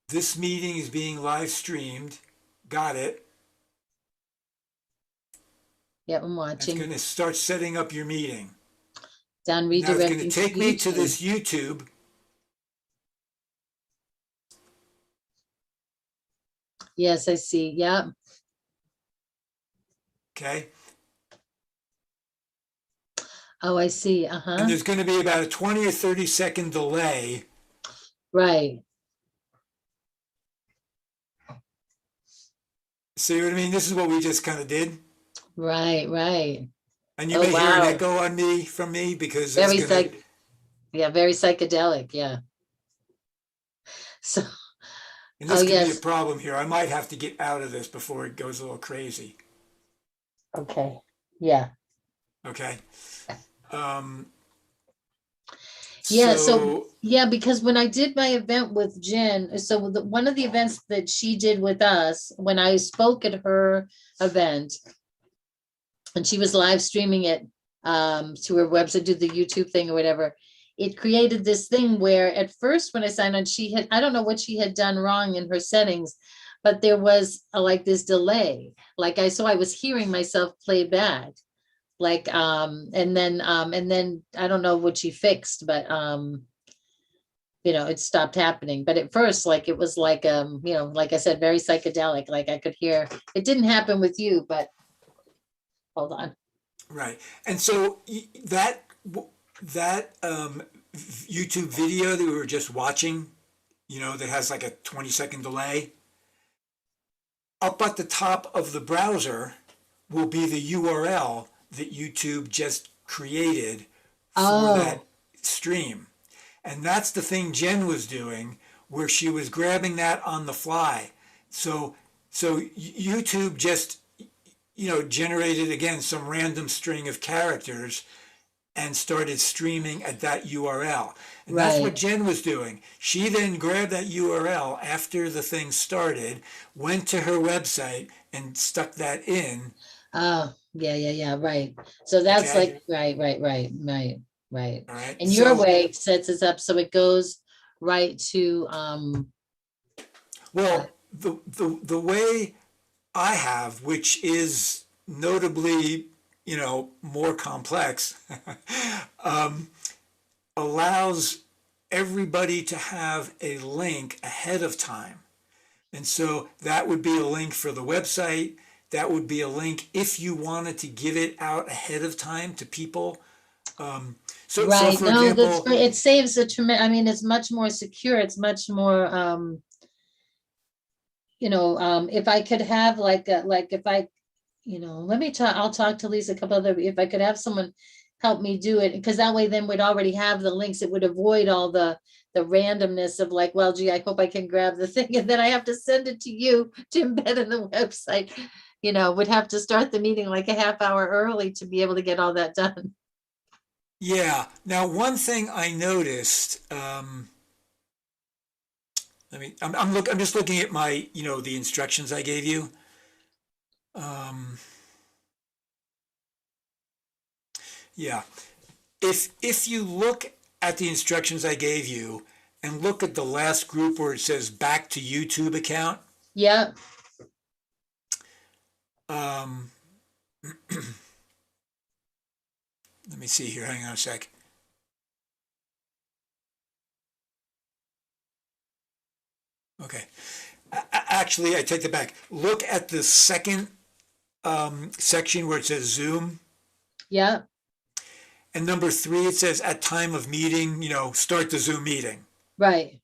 This meeting is being live streamed. Got it. Yep, I'm That's going watching. to start setting up your meeting. Down Now it's going to redirecting to take me to YouTube. this YouTube. Yes, I see. Yep. Okay. Oh, I see. And there's going to be about a 20 or 30-second delay. Right. See what I mean? This is what we just kind of did. Right, right. And you Oh, may hear an wow. echo on me from me because it's Very going to, yeah, very psychedelic. Yeah. So, and oh, this could be a yes. problem here. I might have to get out of this before it goes a little crazy. Okay. Yeah. Okay. Um, Yeah. So, so, yeah, because when I did my event with Jen, so one of the events that she did with us, when I spoke at her event, and she was live streaming it to her website, do the YouTube thing or whatever. It created this thing where at first when I signed on, I don't know what she had done wrong in her settings, but there was like this delay. So I was hearing myself play back. And then I don't know what she fixed, but it stopped happening. But at first, like it was like like I said, very psychedelic. Like I could hear it didn't happen with you, but hold on. right. And so that YouTube video that we were just watching, that has like a 20-second delay, up at the top of the browser will be the URL that YouTube just created for Oh, that stream. And that's the thing Jen was doing, where she was grabbing that on the fly. So YouTube just, generated again some random string of characters and started streaming at that URL. And that's what right. Jen was doing. She then grabbed that URL after the thing started, went to her website and stuck that in. Oh, yeah, yeah, yeah, right. So that's Okay. like, right. All right. And your So, way sets us up so it goes right to well, the way I have, which is notably, more complex, um, allows everybody to have a link ahead of time. And so that would be a link for the website. That would be a link if you wanted to give it out ahead of time to people. Um, so right. for No, that's example, great. It saves a tremendous, I mean, it's much more secure. It's much more if I could have like if I, let me talk, I'll talk to Lisa, a couple other, if I could have someone help me do it, because that way then we'd already have the links. It would avoid all the randomness of like, well, gee, I hope I can grab the thing and then I have to send it to you to embed in the website. Would have to start the meeting like a half hour early to be able to get all that done. yeah. Now, one thing I noticed, I'm just looking at my, the instructions I gave you. Um, yeah. If you look at the instructions I gave you and look at the last group where it says back to YouTube account, Yeah. um, let me see here. Hang on a sec. Okay. Actually, I take that back. Look at the second section where it says Zoom. Yeah. And number 3, it says at time of meeting, start the Zoom meeting. Right.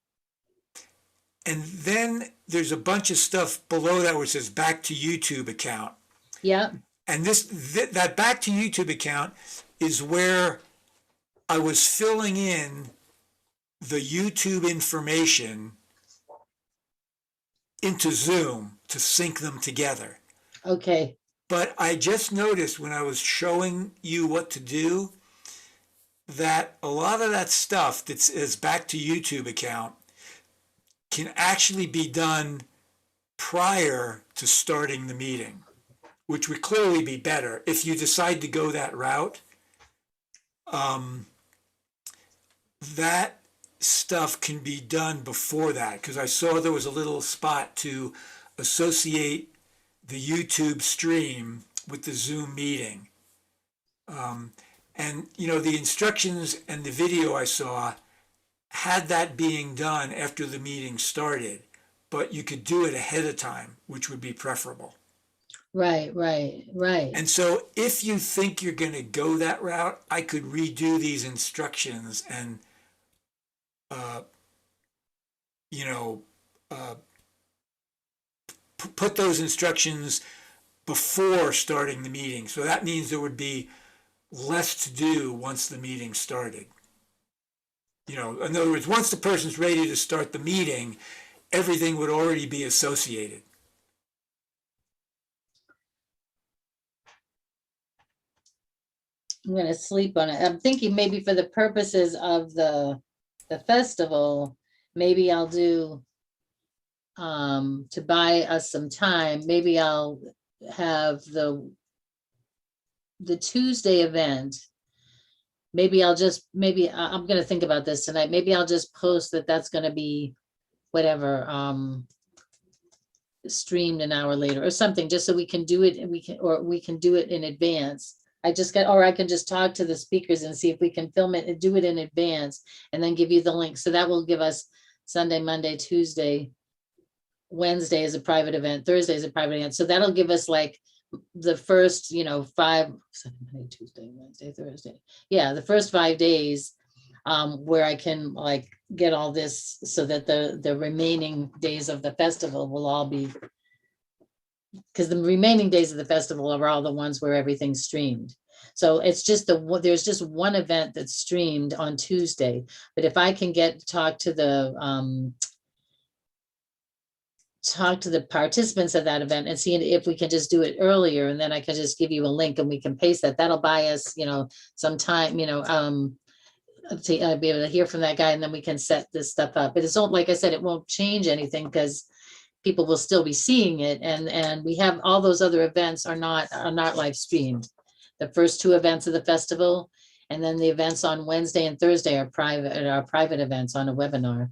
And then there's a bunch of stuff below that where it says back to YouTube account. Yeah. And that back to YouTube account is where I was filling in the YouTube information into Zoom to sync them together. Okay. But I just noticed when I was showing you what to do that a lot of that stuff that is back to YouTube account can actually be done prior to starting the meeting, which would clearly be better if you decide to go that route. That stuff can be done before that, because I saw there was a little spot to associate the YouTube stream with the Zoom meeting. And, the instructions and the video I saw had that being done after the meeting started, but you could do it ahead of time, which would be preferable. Right, right, right. And so if you think you're going to go that route, I could redo these instructions and, you know, uh, put those instructions before starting the meeting. So that means there would be less to do once the meeting started. In other words, once the person's ready to start the meeting, everything would already be associated. I'm gonna sleep on it. I'm thinking maybe for the purposes of the festival, maybe I'll do to buy us some time, maybe I'll have the Tuesday event. Maybe I'm gonna think about this tonight. Maybe I'll just post that that's gonna be whatever, streamed an hour later or something, just so we can do it and we can do it in advance. Or I can just talk to the speakers and see if we can film it and do it in advance and then give you the link. So that will give us Sunday, Monday, Tuesday, Wednesday is a private event, Thursday is a private event. So that'll give us like the first, 5, Sunday, Monday, Tuesday, Wednesday, Thursday. Yeah, the first 5 days where I can like get all this so that the remaining days of the festival will all be, because the remaining days of the festival are all the ones where everything's streamed. So it's just there's just one event that's streamed on Tuesday. But if I can talk to the participants of that event and see if we can just do it earlier, and then I can just give you a link and we can paste that. That'll buy us, some time, I'll be able to hear from that guy and then we can set this stuff up. But it's not, like I said, it won't change anything because people will still be seeing it. And we have all those other events are not live streamed. The first 2 events of the festival, and then the events on Wednesday and Thursday are private events on a webinar.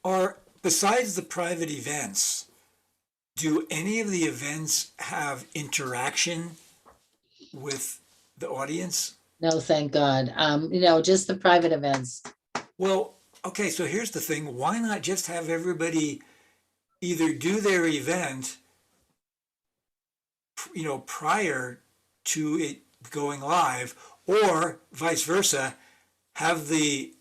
Or besides the private events, do any of the events have interaction with the audience? No, thank God. Just the private events. Well, okay, so here's the thing. Why not just have everybody either do their event, prior to it going live, or vice versa, have the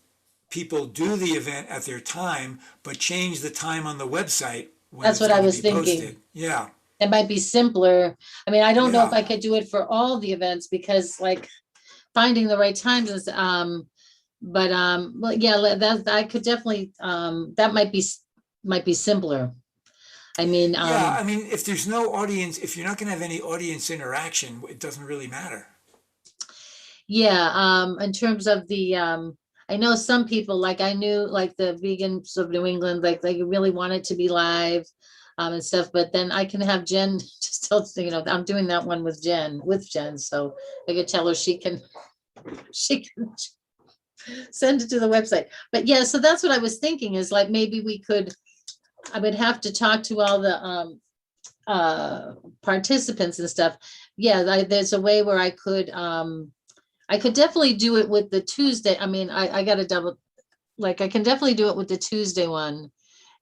people do the event at their time, but change the time on the website when That's it's what I going to was be thinking. posted. Yeah. It might be simpler. I mean, I don't know if Yeah. I could do it for all the events because like finding the right times is, well, yeah, that I could definitely, that might be simpler. I mean, Yeah, I mean, if there's no audience, if you're not going to have any audience interaction, it doesn't really matter. yeah, in terms of the, I know some people, like I knew, like the vegans of New England, like they really want it to be live, and stuff, but then I can have Jen just tell, I'm doing that one with Jen, so I could tell her she can send it to the website. But yeah, so that's what I was thinking is like, maybe I would have to talk to all the, participants and stuff. Yeah, there's a way where I could definitely do it with the Tuesday. I mean, I got to double, like, I can definitely do it with the Tuesday one.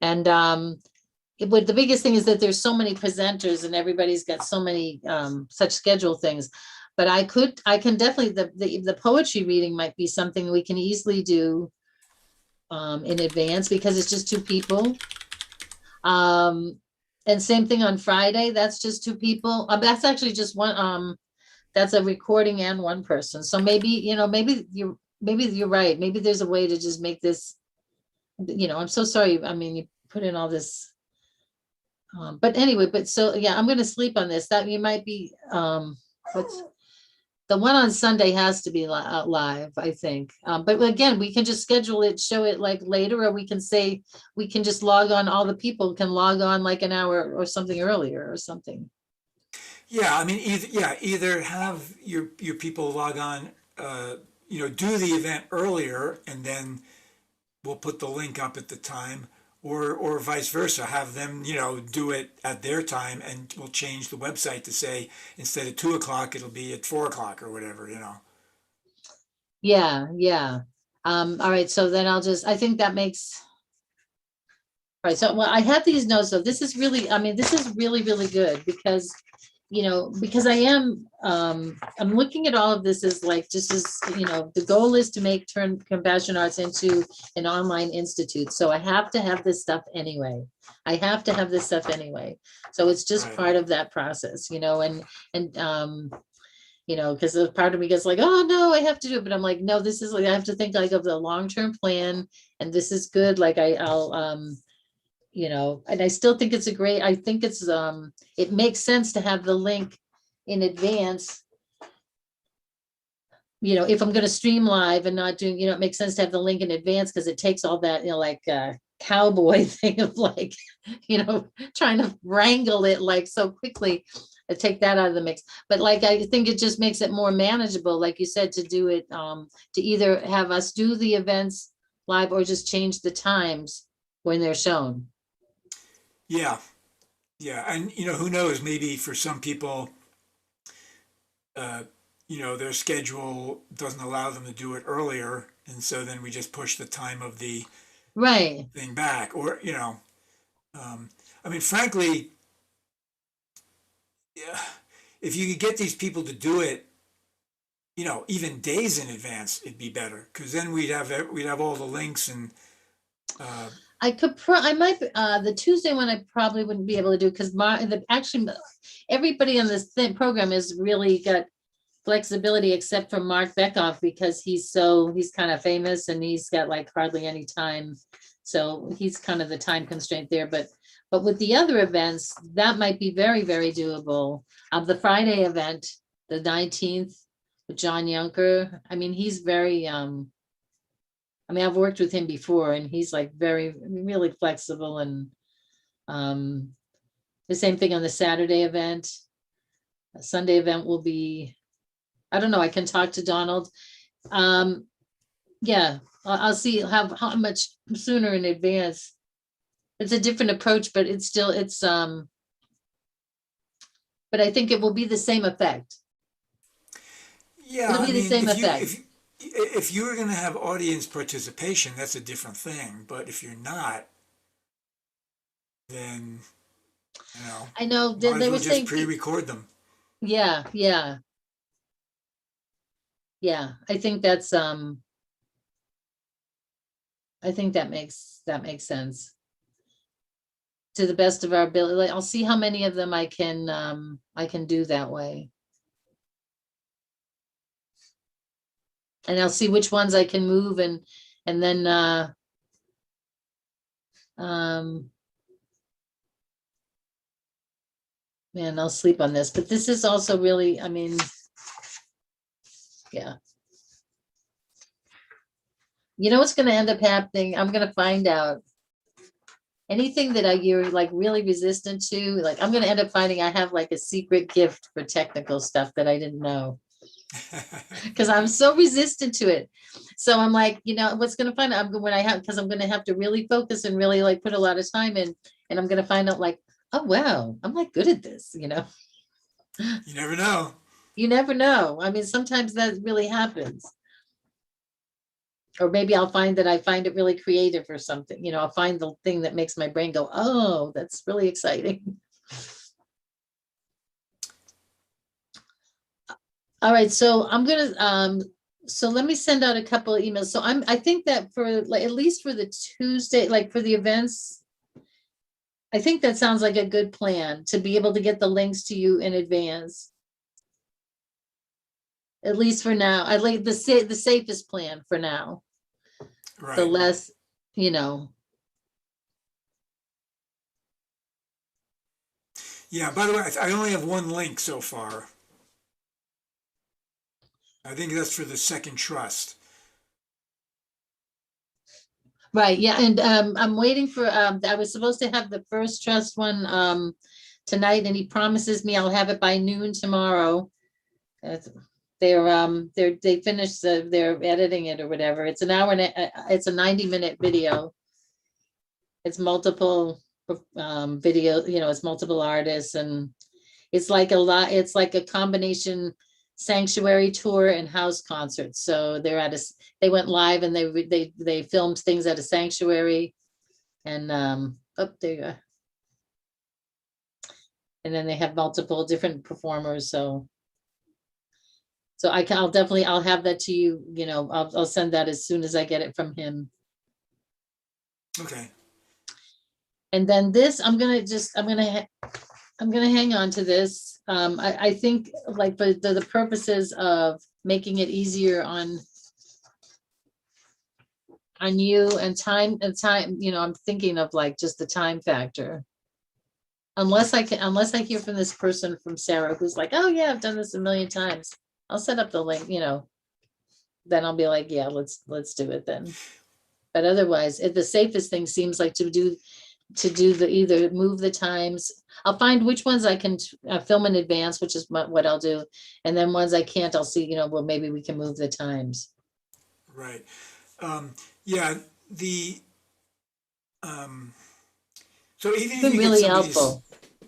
And the biggest thing is that there's so many presenters and everybody's got so many such schedule things. But I can definitely, the poetry reading might be something we can easily do in advance because it's just 2 people. And same thing on Friday, that's just 2 people. That's actually just one, that's a recording and 1 person. So maybe, maybe you're right. Maybe there's a way to just make this, I'm so sorry. I mean, you put in all this. But anyway, so yeah, I'm gonna sleep on this. That you might be, what's the one on Sunday has to be live, I think. But again, we can just schedule it, show it like later, or we can say, we can just log on, all the people can log on like an hour or something earlier or something. Yeah, I mean, either have your people log on, do the event earlier, and then we'll put the link up at the time, or vice versa, have them, do it at their time, and we'll change the website to say instead of 2 o'clock, it'll be at 4 o'clock or whatever. Yeah, yeah. All right, so then I think that makes. All right, so well, I have these notes, so this is really, this is really, really good because, because I'm looking at all of this as like, just as, the goal is to turn Compassion Arts into an online institute. So I have to have this stuff anyway. I have to have this stuff anyway. So it's just Right. part of that process, because a part of me gets like, oh no, I have to do it. But I'm like, no, this is like, I have to think like of the long-term plan, and this is good. Like I'll and I still think I think it makes sense to have the link in advance. If I'm gonna stream live and not doing, it makes sense to have the link in advance because it takes all that, like cowboy thing of like, trying to wrangle it like so quickly. I take that out of the mix. But like, I think it just makes it more manageable, like you said, to do it, to either have us do the events live or just change the times when they're shown. Yeah. Yeah. And, who knows, maybe for some people, uh, their schedule doesn't allow them to do it earlier. And so then we just push the time of the Right. thing back. Or, frankly, yeah, if you could get these people to do it, even days in advance, it'd be better because then we'd have all the links and I might, the Tuesday one, I probably wouldn't be able to do because actually, everybody on this program has really got flexibility except for Mark Beckoff because he's kind of famous and he's got like hardly any time. So he's kind of the time constraint there, but with the other events, that might be very, very doable. The Friday event, the 19th, with John Yunker, he's very, I've worked with him before and he's like really flexible, and the same thing on the Saturday event. A Sunday event will be, I don't know, I can talk to Donald. Yeah, I'll see how much sooner in advance. It's a different approach, but but I think it will be the same effect. yeah, It'll be the same if you effect. if you're going to have audience participation, that's a different thing. But if you're not, then I know might as they well were just saying, pre-record them. yeah, yeah, yeah. I think that makes sense to the best of our ability. Like, I'll see how many of them I can do that way. And I'll see which ones I can move and then man, I'll sleep on this, but this is also really, yeah. You know what's gonna end up happening? I'm gonna find out anything that you're like really resistant to, like I'm gonna end up finding I have like a secret gift for technical stuff that I didn't know. Because I'm so resistant to it. So I'm like, what's going to find out because I'm going to have to really focus and really like put a lot of time in, and I'm going to find out like, oh, wow, I'm like good at this, You never know. You never know. Sometimes that really happens. Or maybe I'll find that I find it really creative or something, I'll find the thing that makes my brain go, oh, that's really exciting. All right, so I'm gonna so let me send out a couple of emails. So I think that for like at least for the Tuesday, like for the events, I think that sounds like a good plan to be able to get the links to you in advance. At least for now, I like the safest plan for now. Right. The less, Yeah, by the way, I only have one link so far. I think that's for the second trust. right. Yeah, and I'm waiting for I was supposed to have the first trust one tonight, and he promises me I'll have it by noon tomorrow. they finished they're editing it or whatever. It's an hour and it's a 90-minute video. It's multiple video, it's multiple artists, and it's like it's like a combination sanctuary tour and house concerts. So they went live and they filmed things at a sanctuary, and there you go. And then they have multiple different performers. So I'll have that to you, I'll send that as soon as I get it from him. Okay. And then this, I'm gonna hang on to this. I think, like, for the purposes of making it easier on you and time, I'm thinking of like just the time factor. Unless I hear from this person, from Sarah, who's like, oh yeah, I've done this a million times. I'll set up the link, then I'll be like, yeah, let's do it then. But otherwise, the safest thing seems like to do either move the times. I'll find which ones I can film in advance, which is what I'll do. And then ones I can't, I'll see, well, maybe we can move the times. Right. Yeah. So even if you really helpful.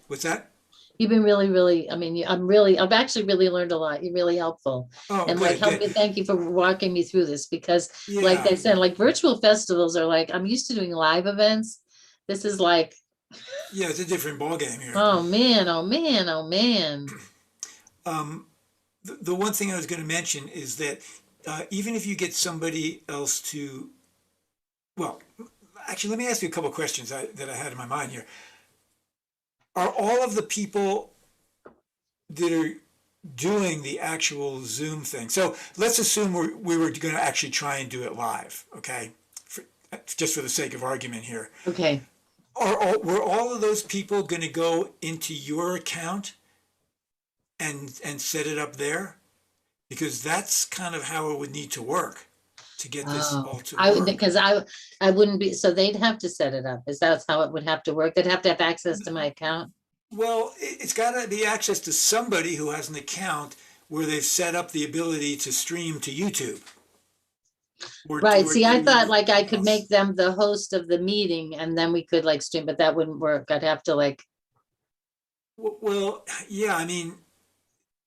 What's that? You've been really, I've actually really learned a lot. You're really helpful. Oh, and good, help me. Thank you for walking me through this, because like Yeah. I said, like virtual festivals are like, I'm used to doing live events. This is like, Yeah, it's a different ballgame here. oh man. The one thing I was going to mention is that even if you get somebody else to, well, actually, let me ask you a couple of questions that I had in my mind here. Are all of the people that are doing the actual Zoom thing? So let's assume we were going to actually try and do it live, okay? Just for the sake of argument here. Okay. Were all of those people going to go into your account and set it up there? Because that's kind of how it would need to work to get this all to work. Because I wouldn't be, so they'd have to set it up. Is that how it would have to work? They'd have to have access to my account? Well, it's got to be access to somebody who has an account where they've set up the ability to stream to YouTube. Right. See, I thought like I could make them the host of the meeting and then we could like stream, but that wouldn't work. I'd have to like. Well, yeah, I mean,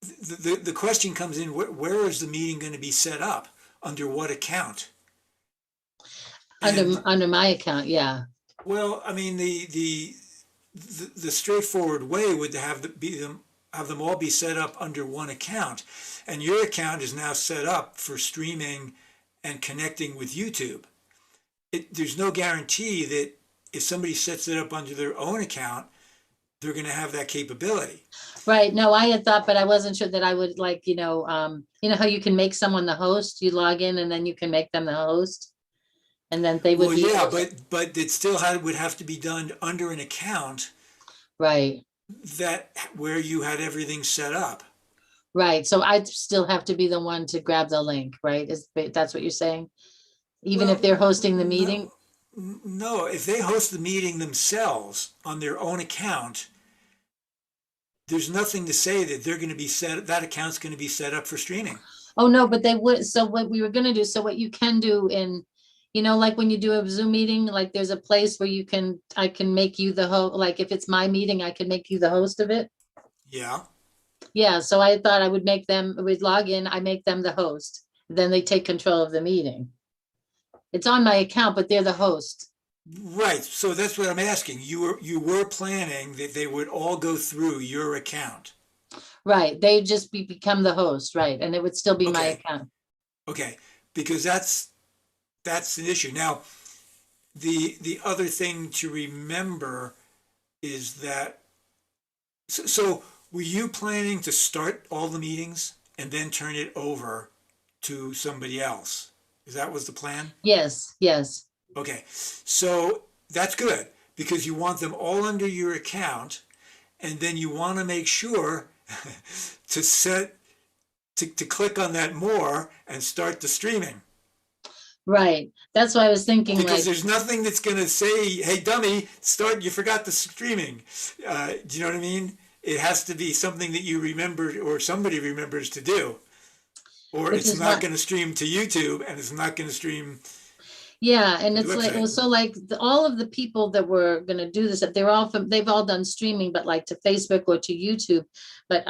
the question comes in, where is the meeting going to be set up? Under what account? Under my account, yeah. Well, I mean, the straightforward way would have them all be set up under one account, and your account is now set up for streaming and connecting with YouTube. There's no guarantee that if somebody sets it up under their own account, they're going to have that capability. Right. No, I had thought, but I wasn't sure that I would like, how you can make someone the host, you log in and then you can make them the host. And then they would be. Yeah, but it still would have to be done under an account. Right. Where you had everything set up. Right. So I'd still have to be the one to grab the link, right? That's what you're saying? Even if they're hosting the meeting? No, if they host the meeting themselves on their own account, there's nothing to say that they're going to be that account's going to be set up for streaming. Oh, no, but they would. So what we were going to do, so what you can do like when you do a Zoom meeting, like there's a place where I can make you the host. Like if it's my meeting, I can make you the host of it. Yeah. Yeah. So I thought I would we'd log in, I make them the host. Then they take control of the meeting. It's on my account, but they're the host. Right. So that's what I'm asking. You were planning that they would all go through your account. Right. They just become the host. Right. And it would still be my account. Okay. Because that's an issue. Now, the other thing to remember is that, so were you planning to start all the meetings and then turn it over to somebody else? That was the plan? Yes. Okay. So that's good because you want them all under your account, and then you want to make sure to click on that more and start the streaming. Right. That's why I was thinking. Because there's nothing that's going to say, hey, dummy, you forgot the streaming. Do you know what I mean? It has to be something that you remember or somebody remembers to do. or which it's is not what, going to stream to YouTube, and it's not going to stream yeah, and to the it's like, website. so like all of the people that were gonna do this, they're all from, they've all done streaming, but like to Facebook or to YouTube. But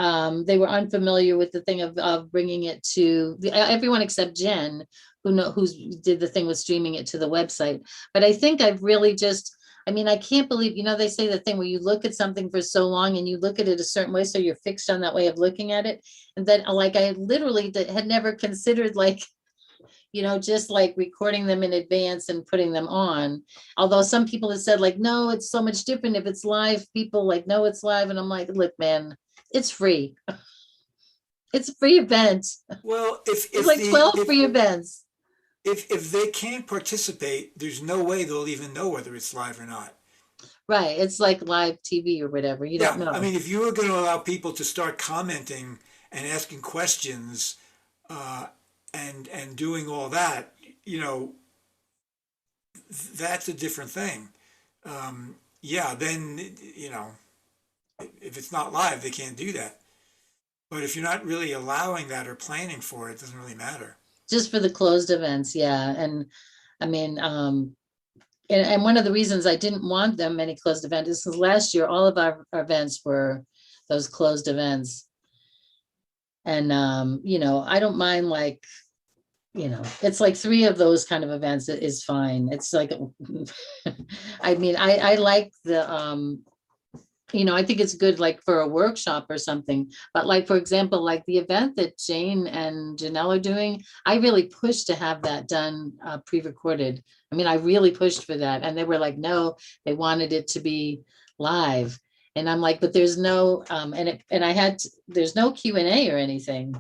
they were unfamiliar with the thing of bringing it to everyone except Jen, who's did the thing with streaming it to the website. But I think I've really just, I mean, I can't believe, they say the thing where you look at something for so long and you look at it a certain way, so you're fixed on that way of looking at it. And then like I literally had never considered like, just like recording them in advance and putting them on. Although some people have said like, no, it's so much different if it's live. People like, no, it's live. And I'm like, look, man, it's free. It's a free event. Well, It's like 12 free events. if they can't participate, there's no way they'll even know whether it's live or not. Right. It's like live TV or whatever. You don't Yeah, I know. mean, if you were going to allow people to start commenting and asking questions, uh, and doing all that, you know, that's a different thing. Yeah, then if it's not live, they can't do that. But if you're not really allowing that or planning for it, it doesn't really matter. Just for the closed events. Yeah. And I mean, and one of the reasons I didn't want them many closed events is because last year, all of our events were those closed events. And, I don't mind like, it's like three of those kind of events is fine. It's like, I mean, I like the, I think it's good like for a workshop or something. But like, for example, like the event that Jane and Janelle are doing, I really pushed to have that done pre-recorded. I mean, I really pushed for that. And they were like, no, they wanted it to be live. And I'm like, but there's no, there's no Q&A or anything.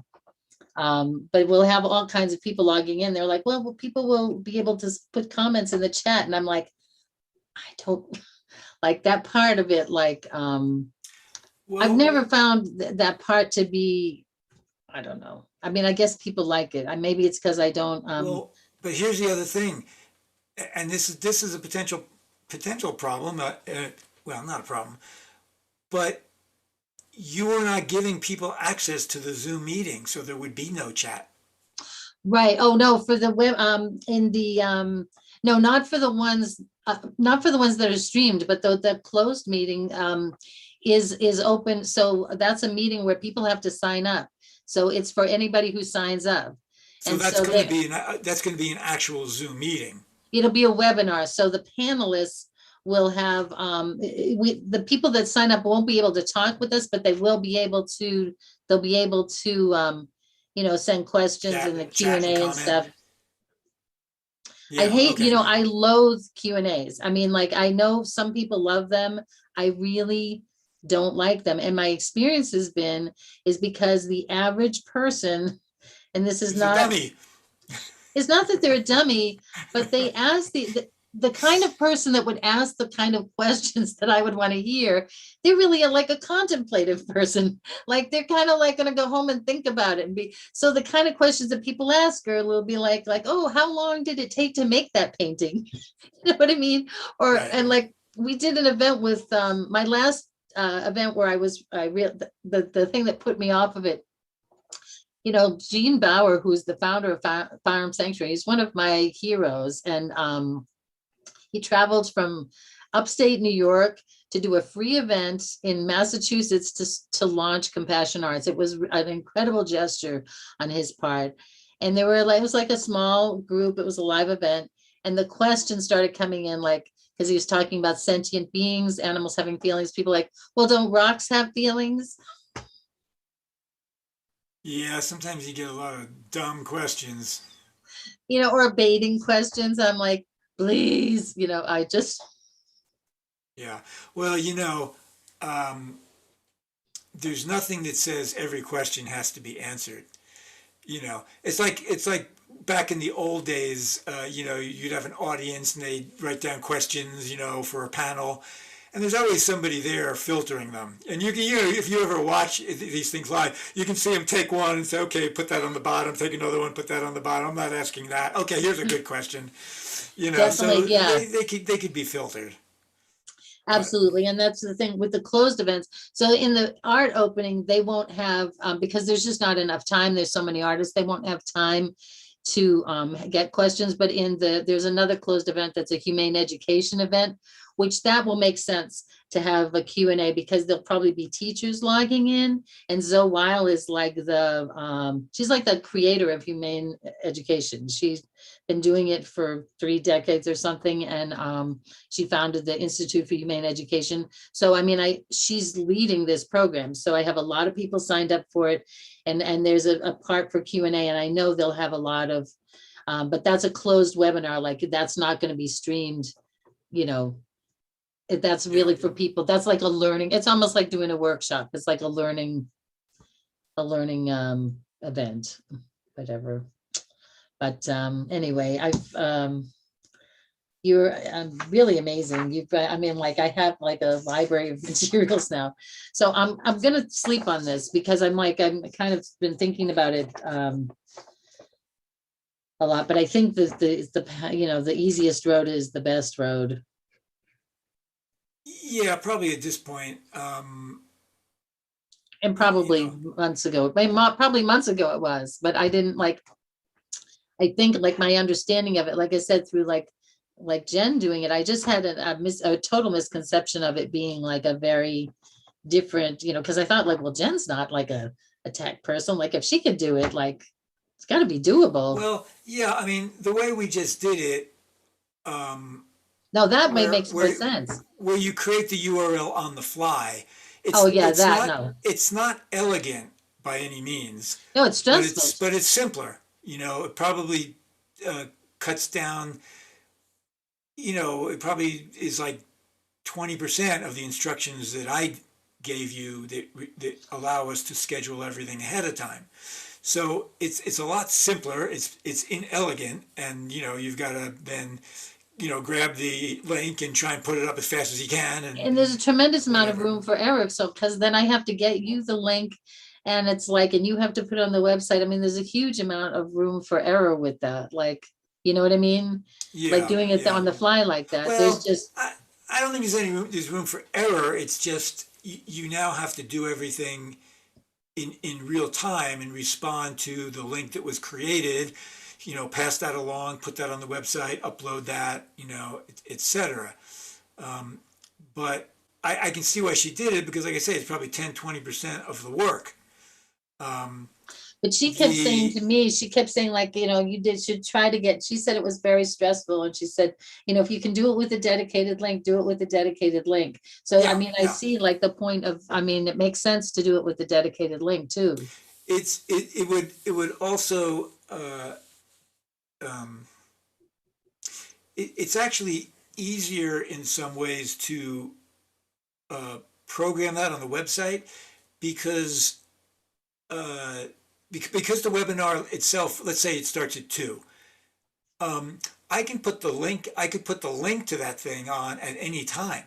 But we'll have all kinds of people logging in. They're like, well, people will be able to put comments in the chat. And I'm like, I don't like that part of it. Like, I've Well, never found that part to be, I don't know. I mean, I guess people like it. Maybe it's because I don't, well, but here's the other thing, and this is a potential problem. Well, not a problem, but you are not giving people access to the Zoom meeting, so there would be no chat. right. Oh, no, for the web, no, not for the ones, that are streamed, but the closed meeting, is open. So that's a meeting where people have to sign up. So it's for anybody who signs up. So And so that's going to be an actual Zoom meeting. it'll be a webinar. So the panelists will have, the people that sign up won't be able to talk with us, but they will be able to, they'll be able to, send questions in the Q Chat and and A and comment. stuff. I Yeah, hate, okay. I loathe Q and A's. I mean, like, I know some people love them. I really don't like them. And my experience has been, is because the average person, and this is It's a not, dummy. it's not that they're a dummy, but they ask the kind of person that would ask the kind of questions that I would want to hear. They're really like a contemplative person. Like they're kind of like going to go home and think about it and be, so the kind of questions that people ask her will be like, oh, how long did it take to make that painting? You know what I mean? Or, Right. and like, we did an event with, my last event where the thing that put me off of it, Gene Bauer, who's the founder of Firearm Sanctuary, is one of my heroes. And he traveled from upstate New York to do a free event in Massachusetts to launch Compassion Arts. It was an incredible gesture on his part. And it was like a small group. It was a live event. And the questions started coming in like, because he was talking about sentient beings, animals having feelings. People like, well, don't rocks have feelings? Yeah, sometimes you get a lot of dumb questions. Or baiting questions. I'm like, please, I just, Yeah. Well, um, there's nothing that says every question has to be answered. It's like back in the old days. You'd have an audience and they'd write down questions, for a panel, and there's always somebody there filtering them. And if you ever watch these things live, you can see them take one and say, okay, put that on the bottom, take another one, put that on the bottom. I'm not asking that. Okay, here's a good question. So definitely, yeah. they could be filtered. Absolutely. And that's the thing with the closed events. So in the art opening, they won't have, because there's just not enough time. There's so many artists, they won't have time to get questions. But there's another closed event that's a humane education event, which that will make sense to have a Q&A because there'll probably be teachers logging in. And Zoe Weil is like she's like the creator of humane education. She's been doing it for 3 decades or something. And she founded the Institute for Humane Education. So, I mean, she's leading this program. So I have a lot of people signed up for it. And there's a part for Q&A, and I know they'll have a lot of, but that's a closed webinar. Like that's not going to be streamed, that's really for people. That's like a learning, it's almost like doing a workshop. It's like a learning event, whatever. But anyway, you're really amazing. I mean, like I have like a library of materials now. So I'm gonna sleep on this because I'm kind of been thinking about it a lot, but I think that the easiest road is the best road. Yeah, probably at this point. And probably months ago, probably months ago it was, but I didn't I think like my understanding of it, like I said, through like Jen doing it, I just had a total misconception of it being like a very different, because I thought like, well, Jen's not like a tech person. Like if she could do it, like it's got to be doable. Well, yeah, I mean, the way we just did it, No, that where makes more sense. where you create the URL on the fly. Oh yeah, it's that not no. It's not elegant by any means, No, it's just but it's simpler. It probably cuts down. It probably is like 20% of the instructions that I gave you that allow us to schedule everything ahead of time. So it's a lot simpler. It's inelegant, and you've got to then grab the link and try and put it up as fast as you can. And there's a tremendous amount of room for error. So, because then I have to get you the link and it's like, and you have to put it on the website. I mean, there's a huge amount of room for error with that. Like, you know what I mean? Yeah, Like doing it on the fly like that. Well, There's just, I don't think there's room for error. It's just you now have to do everything in real time and respond to the link that was created. Pass that along, put that on the website, upload that, etc. But I can see why she did it because, like I say, it's probably 10-20% of the work. but she kept saying to me, she kept saying like, should try to get, she said it was very stressful. And she said, if you can do it with a dedicated link, do it with a dedicated link. So, Yeah, I mean, I see like the point of, I mean, it makes sense to do it with a dedicated link too. It would also, it's actually easier in some ways to program that on the website because because the webinar itself, let's say it starts at 2. I could put the link to that thing on at any time.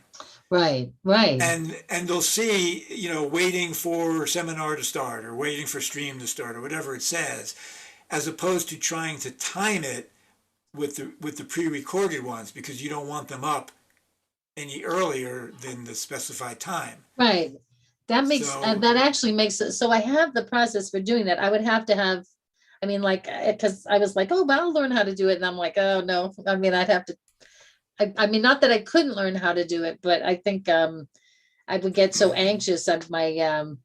Right. And they'll see, waiting for seminar to start or waiting for stream to start or whatever it says, as opposed to trying to time it with the pre-recorded ones because you don't want them up any earlier than the specified time. Right. That actually makes it. So I have the process for doing that. I would have to have, I mean, like, because I was like, oh, but I'll learn how to do it. And I'm like, oh, no, I mean, I'd have to, I mean, not that I couldn't learn how to do it, but I think I would get so anxious of my,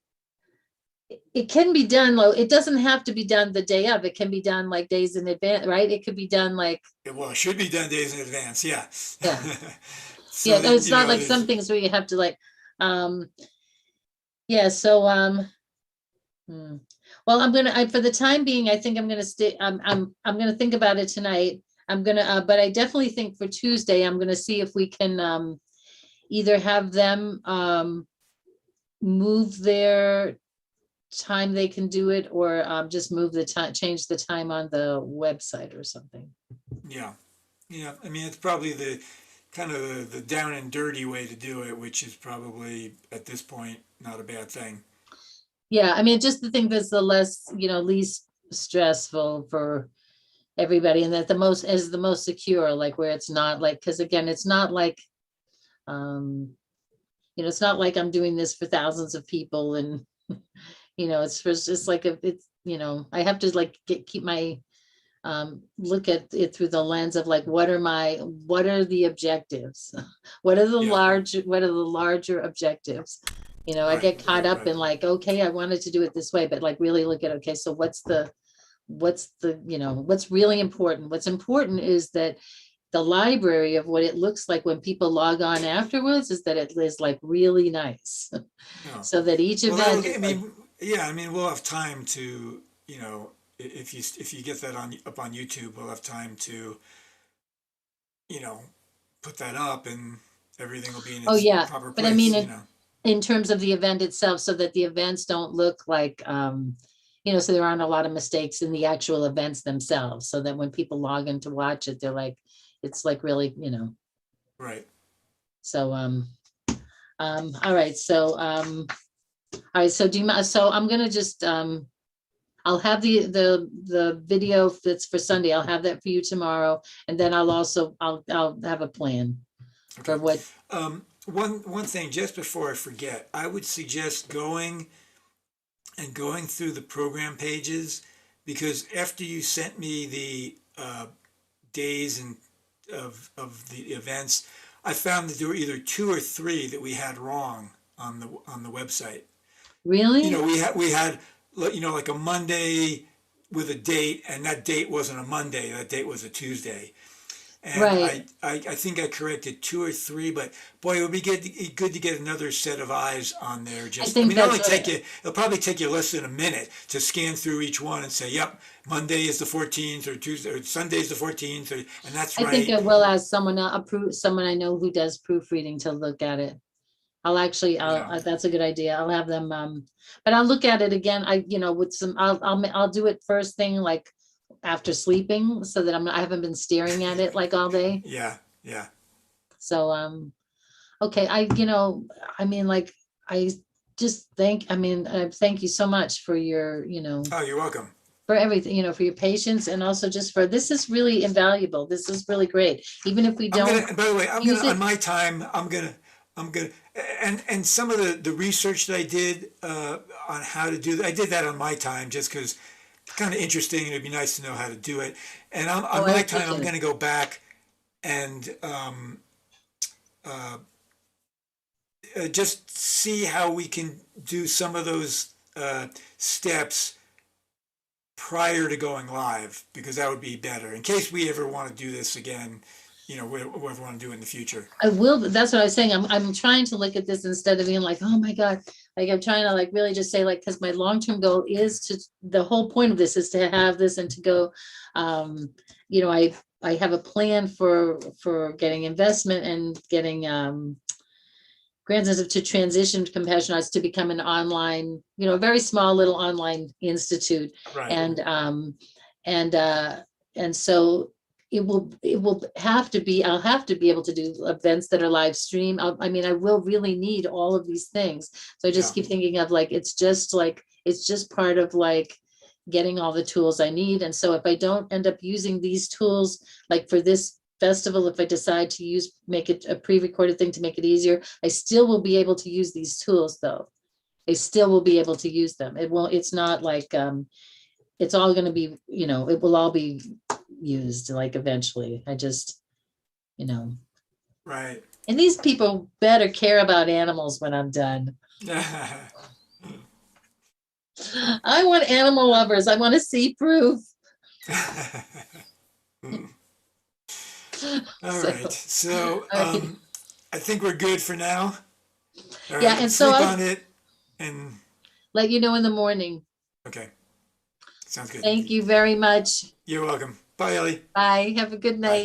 it can be done, it doesn't have to be done the day of, it can be done like days in advance, right? It could be done like. Well, it should be done days in advance, yeah. Yeah. So yeah, no, it's not like some things where you have to like, yeah, so, well, for the time being, I think I'm gonna stay, I'm gonna think about it tonight. But I definitely think for Tuesday, I'm gonna see if we can, either have them, move their time they can do it, or, just move the time, change the time on the website or something. Yeah. I mean, it's probably the kind of the down and dirty way to do it, which is probably at this point not a bad thing. Yeah, I mean, just the thing that's the least stressful for everybody, and that the most secure, like where it's not like, because again, it's not like it's not like I'm doing this for thousands of people and, it's just like, it's, I have to like keep my, look at it through the lens of like, what are the objectives? What are the Yeah. larger objectives? I Right. get caught Right. up Right. in like, okay, I wanted to do it this way, but like really look at, okay, so what's really important? What's important is that the library of what it looks like when people log on afterwards is that it is like really nice. No. So that each Well, event I is like, mean, yeah. I mean, we'll have time to, if you get that on up on YouTube, we'll have time to, you know, put that up, and everything will be in oh its yeah, proper but I mean, place. in terms of the event itself, so that the events don't look like, so there aren't a lot of mistakes in the actual events themselves, so that when people log in to watch it, they're like, it's like really, Right. so, all right, so, all right, so so I'm gonna just, I'll have the video that's for Sunday, I'll have that for you tomorrow, and then I'll have a plan for Okay. what, One thing, just before I forget, I would suggest going through the program pages, because after you sent me the days and of the events, I found that there were either two or three that we had wrong on the website. really? We had like a Monday with a date, and that date wasn't a Monday. That date was a Tuesday. And Right, I think I corrected two or three, but boy, it would be good to get another set of eyes on there. I Just, I think mean, that's what, it'll probably take you less than a minute to scan through each one and say, yep, Monday is the 14th, or Tuesday, or Sunday is the 14th, and that's I think right. I will ask someone I know who does proofreading to look at it. Yeah, That's a good idea. I'll have them, but I'll look at it again. With some, I'll do it first thing, like after sleeping, so that I haven't been staring at it like all day. yeah, yeah. So, okay, I mean, like, I thank you so much for your, Oh, you're welcome. for everything, for your patience, and also just for, this is really invaluable. This is really great. Even if we I'm gonna, don't and by the way, I'm gonna, use on it, my time, I'm gonna, and some of the research that I did on how to do that, I did that on my time, just because kind of interesting, and it'd be nice to know how to do it. And oh, on I my time, I'm appreciate it. gonna go back and uh, just see how we can do some of those steps prior to going live, because that would be better in case we ever want to do this again. Whatever want to do in the future. I will, but that's what I was saying. I'm trying to look at this instead of being like, oh my God. Like, I'm trying to like really just say, like, because my long-term goal is the whole point of this is to have this and to go, um, I have a plan for getting investment and getting, grants to transition Compassion Arts to become an online, a very small little online institute. Right. And, and, uh, and so it will have to be, I'll have to be able to do events that are live stream. I mean, I will really need all of these things. So I Yeah. just keep thinking of like, it's just part of like getting all the tools I need. And so if I don't end up using these tools, like for this festival, if I decide to make it a pre-recorded thing to make it easier, I still will be able to use these tools though. I still will be able to use them. It's not like, it's all gonna be, it will all be used like eventually. I just, you know, Right. and these people better care about animals when I'm done. I want animal lovers. I want to see proof. All So, right. So all right. I think we're good for now. All Yeah, right. and so Sleep I'll on it. And let you know in the morning. okay. Sounds good. Thank you very much. You're welcome. Bye, Ellie. Bye. Have a good Bye. night.